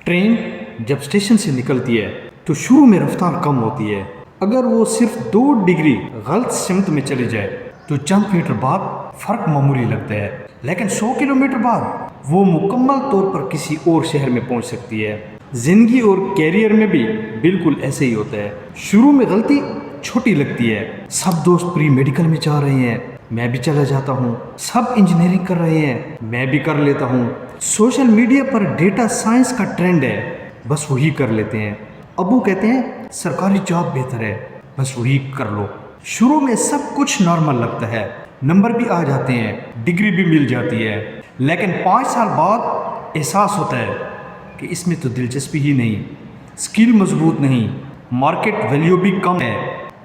Train جب station سے نکلتی ہے تو شروع میں رفتار کم ہوتی ہے. اگر وہ صرف 2 ڈگری غلط سمت میں چلی جائے تو چند میٹر بعد فرق معمولی لگتا ہے، لیکن 100 کلومیٹر بعد وہ مکمل طور پر کسی اور شہر میں پہنچ سکتی ہے. زندگی اور کیریئر میں بھی بالکل ایسے ہی ہوتا ہے. شروع میں غلطی چھوٹی لگتی ہے. سب دوست پری میڈیکل میں جا رہے ہیں، میں بھی چلا جاتا ہوں. سب انجینئرنگ کر رہے ہیں، میں بھی کر لیتا ہوں. سوشل میڈیا پر ڈیٹا سائنس کا ٹرینڈ ہے، بس وہی کر لیتے ہیں. ابو کہتے ہیں سرکاری جاب بہتر ہے، بس وہی کر لو. شروع میں سب کچھ نارمل لگتا ہے، نمبر بھی آ جاتے ہیں، ڈگری بھی مل جاتی ہے، لیکن 5 سال بعد احساس ہوتا ہے کہ اس میں تو دلچسپی ہی نہیں، اسکل مضبوط نہیں، مارکیٹ ویلیو بھی کم ہے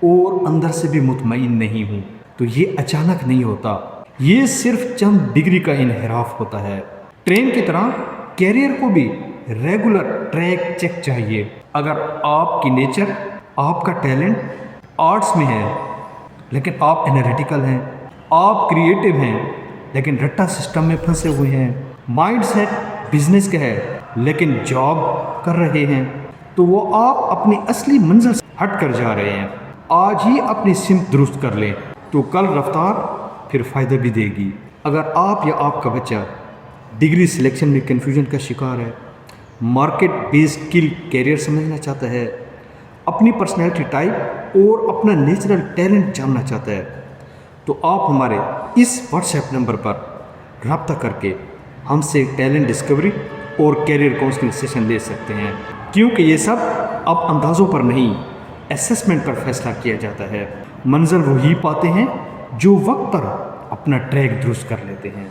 اور اندر سے بھی مطمئن نہیں ہوں. تو یہ اچانک نہیں ہوتا، یہ صرف چند ڈگری کا انحراف ہوتا ہے. ٹرین کی طرح کیریئر کو بھی ریگولر ٹریک چیک چاہیے. اگر آپ کی نیچر، آپ کا ٹیلنٹ آرٹس میں ہے لیکن آپ انالیٹیکل ہیں، آپ کریٹو ہیں لیکن رٹا سسٹم میں پھنسے ہوئے ہیں، مائنڈ سیٹ بزنس کا ہے لیکن جاب کر رہے ہیں، تو وہ آپ اپنی اصلی منزل سے ہٹ کر جا رہے ہیں. آج ہی اپنی سمت درست کر لیں تو کل رفتار پھر فائدہ بھی دے گی. اگر آپ یا آپ کا بچہ ڈگری سلیکشن میں کنفیوژن کا شکار ہے، مارکیٹ بیس اسکل کیریئر سمجھنا چاہتا ہے، اپنی پرسنالٹی ٹائپ اور اپنا نیچرل ٹیلنٹ جاننا چاہتا ہے، تو آپ ہمارے اس واٹس ایپ نمبر پر رابطہ کر کے ہم سے ٹیلنٹ ڈسکوری اور کیریئر کاؤنسلنگ سیشن لے سکتے ہیں. کیونکہ یہ سب اب اندازوں پر نہیں، اسسمنٹ پر فیصلہ کیا جاتا ہے. منزل وہی پاتے ہیں جو وقت پر اپنا ٹریک درست کر لیتے ہیں.